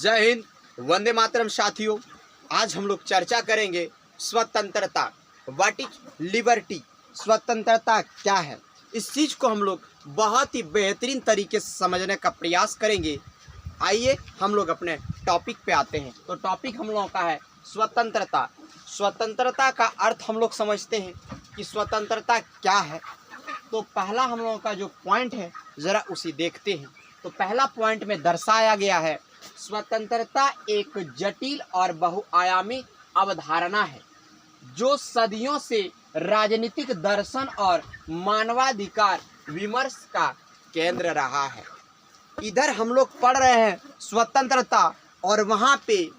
जय हिंद, वंदे मातरम साथियों। आज हम लोग चर्चा करेंगे स्वतंत्रता। What is liberty? स्वतंत्रता क्या है? इस चीज़ को हम लोग बहुत ही बेहतरीन तरीके से समझने का प्रयास करेंगे। आइए हम लोग अपने टॉपिक पे आते हैं। तो टॉपिक हम लोगों का है स्वतंत्रता। स्वतंत्रता का अर्थ हम लोग समझते हैं कि स्वतंत्रता क्या है। तो पहला हम लोगों का जो पॉइंट है ज़रा उसे देखते हैं। तो पहला पॉइंट में दर्शाया गया है, स्वतंत्रता एक जटिल और बहुआयामी अवधारणा है जो सदियों से राजनीतिक दर्शन और मानवाधिकार विमर्श का केंद्र रहा है। इधर हम लोग पढ़ रहे हैं स्वतंत्रता और वहाँ पे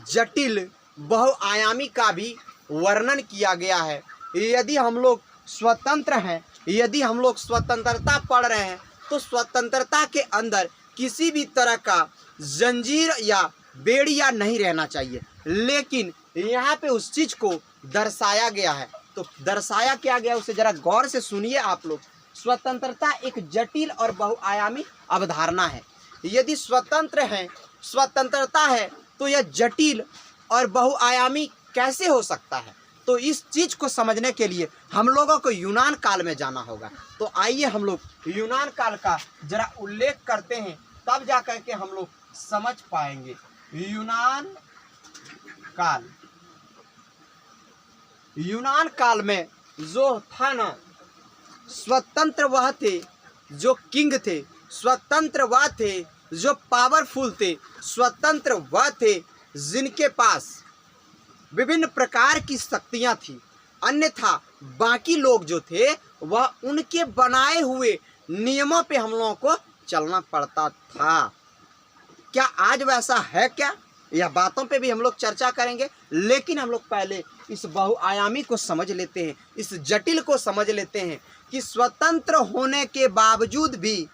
जटिल बहुआयामी का भी वर्णन किया गया है। यदि हम लोग स्वतंत्र हैं, यदि हम लोग स्वतंत्रता पढ़ रहे हैं तो स्वतंत्रता के अंदर किसी भी तरह का जंजीर या बेड़िया नहीं रहना चाहिए। लेकिन यहाँ पे उस चीज़ को दर्शाया गया है। तो दर्शाया क्या गया उसे ज़रा गौर से सुनिए आप लोग। स्वतंत्रता एक जटिल और बहुआयामी अवधारणा है। यदि स्वतंत्र है, स्वतंत्रता है, तो यह जटिल और बहुआयामी कैसे हो सकता है? तो इस चीज़ को समझने के लिए हम लोगों को यूनान काल में जाना होगा। तो आइए हम लोग यूनान काल का जरा उल्लेख करते हैं, तब जा कर के हम लोग समझ पाएंगे। यूनान काल में जो था ना, स्वतंत्र वह थे जो किंग थे, स्वतंत्र वह थे जो पावरफुल थे, स्वतंत्र वह थे जिनके पास विभिन्न प्रकार की शक्तियां थी। अन्यथा बाकी लोग जो थे वह उनके बनाए हुए नियमों पे हम लोगों को चलना पड़ता था। क्या आज वैसा है क्या? यह बातों पे भी हम लोग चर्चा करेंगे। लेकिन हम लोग पहले इस बहुआयामी को समझ लेते हैं, इस जटिल को समझ लेते हैं कि स्वतंत्र होने के बावजूद भी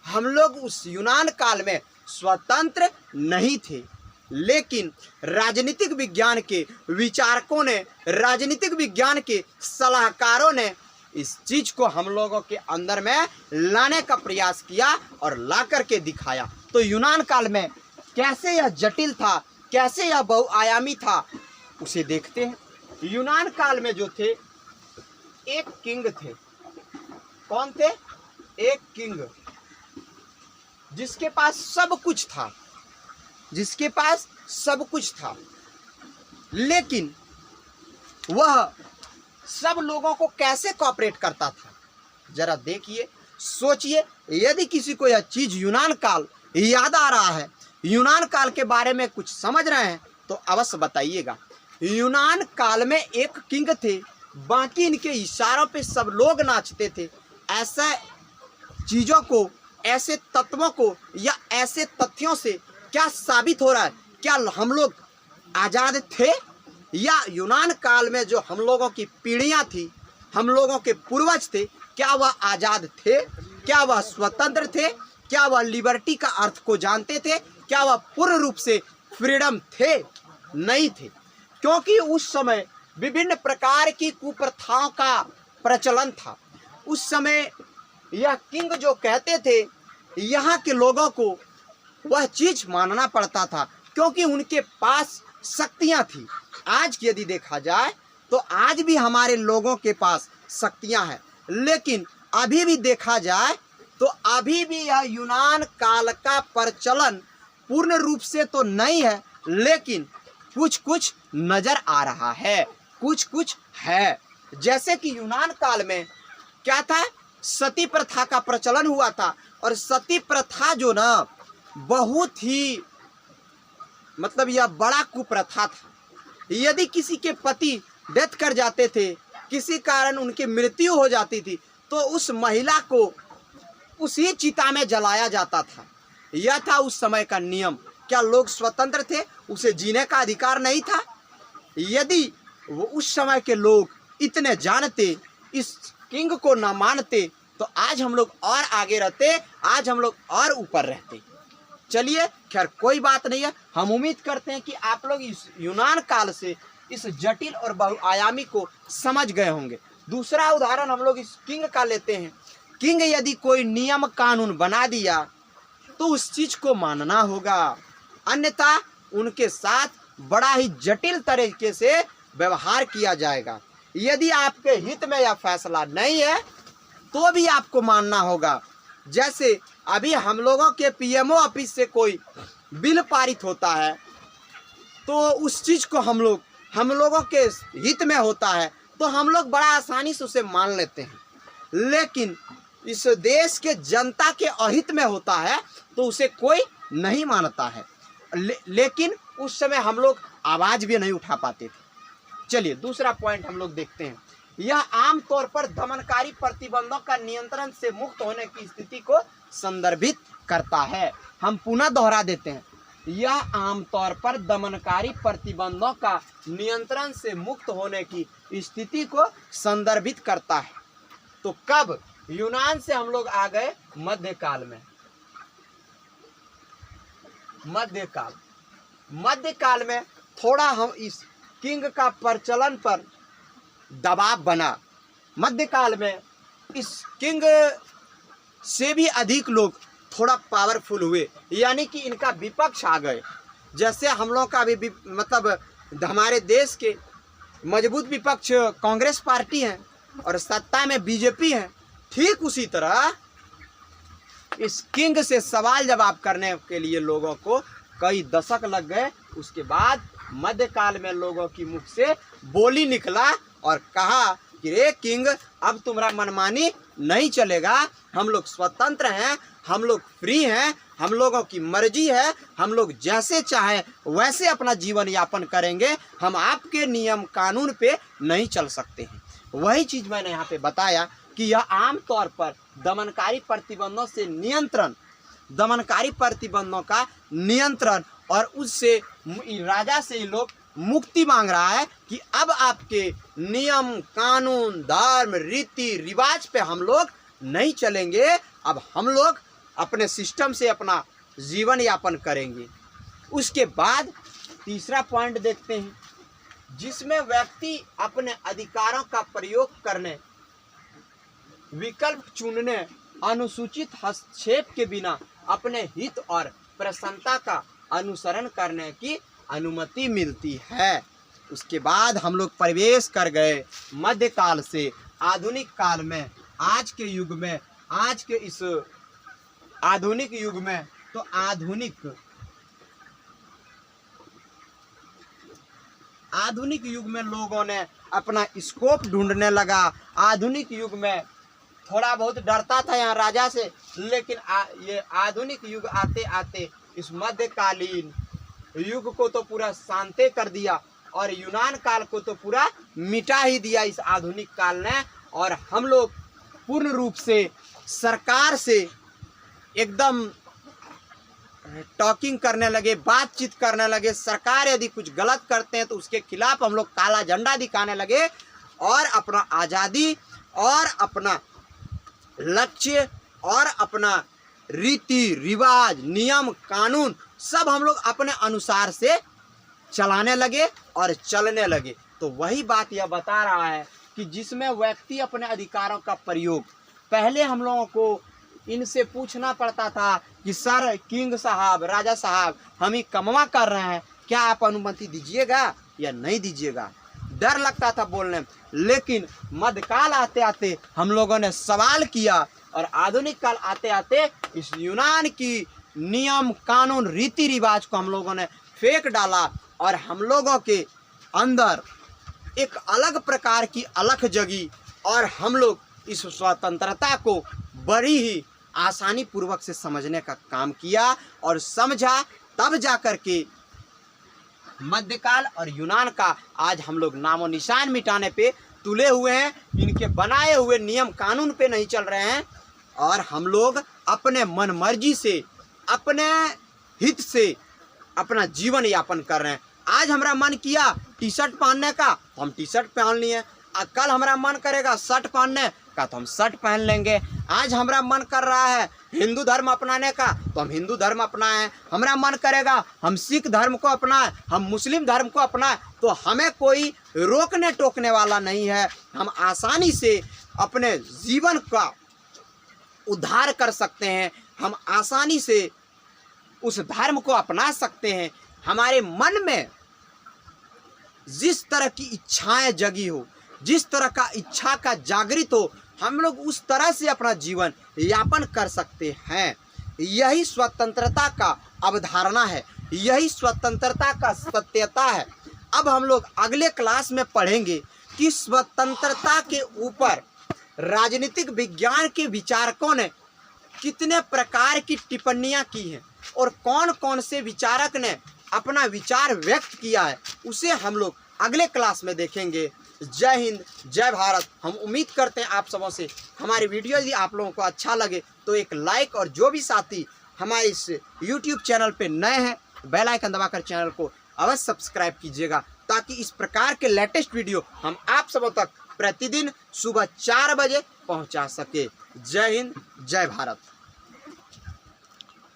हम लोग उस यूनान काल में स्वतंत्र नहीं थे। लेकिन राजनीतिक विज्ञान के विचारकों ने, राजनीतिक विज्ञान के सलाहकारों ने इस चीज को हम लोगों के अंदर में लाने का प्रयास किया और ला करके दिखाया। तो यूनान काल में कैसे यह जटिल था, कैसे यह बहुआयामी था, उसे देखते हैं। यूनान काल में जो थे, एक किंग थे। कौन थे? एक किंग जिसके पास सब कुछ था, जिसके पास सब कुछ था। लेकिन वह सब लोगों को कैसे कोऑपरेट करता था? जरा देखिए, सोचिए। यदि किसी को यह चीज यूनान काल याद आ रहा है, यूनान काल के बारे में कुछ समझ रहे हैं, तो अवश्य बताइएगा। यूनान काल में एक किंग थे, बाकी इनके इशारों पे सब लोग नाचते थे। ऐसे चीजों को, ऐसे तत्वों को या ऐसे तथ्यों से क्या साबित हो रहा है? क्या हम लोग आज़ाद थे? या यूनान काल में जो हम लोगों की पीढ़ियां थी, हम लोगों के पूर्वज थे, क्या वह आज़ाद थे? क्या वह स्वतंत्र थे? क्या वह लिबर्टी का अर्थ को जानते थे? क्या वह पूर्ण रूप से फ्रीडम थे? नहीं थे, क्योंकि उस समय विभिन्न प्रकार की कुप्रथाओं का प्रचलन था। उस समय यह किंग जो कहते थे, यहाँ के लोगों को वह चीज मानना पड़ता था, क्योंकि उनके पास शक्तियां थी। आज यदि देखा जाए तो आज भी हमारे लोगों के पास शक्तियां हैं। लेकिन अभी भी देखा जाए तो अभी भी यह यूनान काल का प्रचलन पूर्ण रूप से तो नहीं है, लेकिन कुछ कुछ नजर आ रहा है, कुछ कुछ है। जैसे कि यूनान काल में क्या था, सती प्रथा का प्रचलन हुआ था। और सती प्रथा जो ना, बहुत ही मतलब यह बड़ा कुप्रथा था। यदि किसी के पति डेथ कर जाते थे, किसी कारण उनकी मृत्यु हो जाती थी, तो उस महिला को उसी चिता में जलाया जाता था। यह था उस समय का नियम। क्या लोग स्वतंत्र थे? उसे जीने का अधिकार नहीं था? यदि वो उस समय के लोग इतने जानते, इस किंग को ना मानते, तो आज हम लोग और आगे रहते, आज हम लोग और ऊपर रहते। चलिए, खैर कोई बात नहीं है। हम उम्मीद करते हैं कि आप लोग इस यूनान काल से इस जटिल और बहुआयामी को समझ गए होंगे। दूसरा उदाहरण हम लोग इस किंग का लेते हैं। किंग यदि कोई नियम कानून बना दिया तो उस चीज को मानना होगा। अन्यथा उनके साथ बड़ा ही जटिल तरीके से व्यवहार किया जाएगा। यदि आपके हित में यह फैसला नहीं है तो भी आपको मानना होगा। जैसे अभी हम लोगों के पीएमओ ऑफिस से कोई बिल पारित होता है तो उस चीज़ को हम लोगों के हित में होता है तो हम लोग बड़ा आसानी से उसे मान लेते हैं, लेकिन इस देश के जनता के अहित में होता है तो उसे कोई नहीं मानता है। लेकिन उस समय हम लोग आवाज़ भी नहीं उठा पाते थे। चलिए दूसरा पॉइंट हम लोग देखते हैं। यह आमतौर पर दमनकारी प्रतिबंधों का नियंत्रण से मुक्त होने की स्थिति को संदर्भित करता है। हम पुनः दोहरा देते हैं, यह आमतौर पर दमनकारी प्रतिबंधों का नियंत्रण से मुक्त होने की स्थिति को संदर्भित करता है। तो कब? यूनान से हम लोग आ गए मध्यकाल में। मध्यकाल में थोड़ा हम इस किंग का प्रचलन पर दबाव बना। मध्यकाल में इस किंग से भी अधिक लोग थोड़ा पावरफुल हुए, यानी कि इनका विपक्ष आ गए। जैसे हम लोग का अभी मतलब हमारे देश के मजबूत विपक्ष कांग्रेस पार्टी है और सत्ता में बीजेपी है, ठीक उसी तरह इस किंग से सवाल जवाब करने के लिए लोगों को कई दशक लग गए। उसके बाद मध्यकाल में लोगों की मुख से बोली निकला और कहा कि रे किंग, अब तुम्हारा मनमानी नहीं चलेगा, हम लोग स्वतंत्र हैं, हम लोग फ्री हैं, हम लोगों की मर्जी है, हम लोग जैसे चाहें वैसे अपना जीवन यापन करेंगे, हम आपके नियम कानून पे नहीं चल सकते हैं। वही चीज़ मैंने यहाँ पे बताया कि यह आमतौर पर दमनकारी प्रतिबंधों से नियंत्रण, दमनकारी प्रतिबंधों का नियंत्रण और उससे राजा से ही लोग मुक्ति मांग रहा है कि अब आपके नियम कानून धर्म रीति रिवाज पे हम लोग नहीं चलेंगे, अब हम लोग अपने सिस्टम से अपना जीवन यापन करेंगे। उसके बाद तीसरा पॉइंट देखते हैं, जिसमें व्यक्ति अपने अधिकारों का प्रयोग करने, विकल्प चुनने, अनुसूचित हस्तक्षेप के बिना अपने हित और प्रसन्नता का अनुसरण करने की अनुमति मिलती है। उसके बाद हम लोग प्रवेश कर गए मध्यकाल से आधुनिक काल में। आज के युग में, आज के इस आधुनिक युग में, तो आधुनिक युग में लोगों ने अपना स्कोप ढूंढने लगा। आधुनिक युग में थोड़ा बहुत डरता था यहाँ राजा से, लेकिन ये आधुनिक युग आते आते इस मध्यकालीन युग को तो पूरा शांति कर दिया और यूनान काल को तो पूरा मिटा ही दिया इस आधुनिक काल ने। और हम लोग पूर्ण रूप से सरकार से एकदम टॉकिंग करने लगे, बातचीत करने लगे। सरकार यदि कुछ गलत करते हैं तो उसके खिलाफ हम लोग काला झंडा दिखाने लगे और अपना आज़ादी और अपना लक्ष्य और अपना रीति रिवाज नियम कानून सब हम लोग अपने अनुसार से चलाने लगे और चलने लगे। तो वही बात यह बता रहा है कि जिसमें व्यक्ति अपने अधिकारों का प्रयोग, पहले हम लोगों को इनसे पूछना पड़ता था कि सर किंग साहब, राजा साहब, हम ही कमवा कर रहे हैं, क्या आप अनुमति दीजिएगा या नहीं दीजिएगा, डर लगता था बोलने में। लेकिन मध्यकाल आते आते हम लोगों ने सवाल किया और आधुनिक काल आते आते इस यूनान की नियम कानून रीति रिवाज को हम लोगों ने फेंक डाला और हम लोगों के अंदर एक अलग प्रकार की अलख जगी और हम लोग इस स्वतंत्रता को बड़ी ही आसानी पूर्वक से समझने का काम किया और समझा, तब जा कर के मध्यकाल और यूनान का आज हम लोग नामो निशान मिटाने पे तुले हुए हैं। इनके बनाए हुए नियम कानून पे नहीं चल रहे हैं और हम लोग अपने मन मर्जी से, अपने हित से अपना जीवन यापन कर रहे हैं। आज हमारा मन किया टी शर्ट पहनने का तो हम टी शर्ट पहन लिए, कल हमारा मन करेगा शर्ट पहनने का तो हम शर्ट पहन लेंगे। आज हमारा मन कर रहा है हिंदू धर्म अपनाने का तो हम हिंदू धर्म अपनाएं, हमारा मन करेगा हम सिख धर्म को अपनाएं, हम मुस्लिम धर्म को अपनाएं, तो हमें कोई रोकने टोकने वाला नहीं है। हम आसानी से अपने जीवन का उद्धार कर सकते हैं, हम आसानी से उस धर्म को अपना सकते हैं। हमारे मन में जिस तरह की इच्छाएं जगी हो, जिस तरह का इच्छा का जागृत हो, हम लोग उस तरह से अपना जीवन यापन कर सकते हैं। यही स्वतंत्रता का अवधारणा है, यही स्वतंत्रता का सत्यता है। अब हम लोग अगले क्लास में पढ़ेंगे कि स्वतंत्रता के ऊपर राजनीतिक विज्ञान के विचारकों ने कितने प्रकार की टिप्पणियां की हैं और कौन कौन से विचारक ने अपना विचार व्यक्त किया है, उसे हम लोग अगले क्लास में देखेंगे। जय हिंद, जय भारत। हम उम्मीद करते हैं आप सबों से हमारी वीडियो यदि आप लोगों को अच्छा लगे तो एक लाइक, और जो भी साथी हमारे इस YouTube चैनल पे नए हैं बेल आइकन दबाकर चैनल को अवश्य सब्सक्राइब कीजिएगा, ताकि इस प्रकार के लेटेस्ट वीडियो हम आप सबों तक प्रतिदिन सुबह 4 बजे पहुंचा सके। जय हिंद, जय भारत।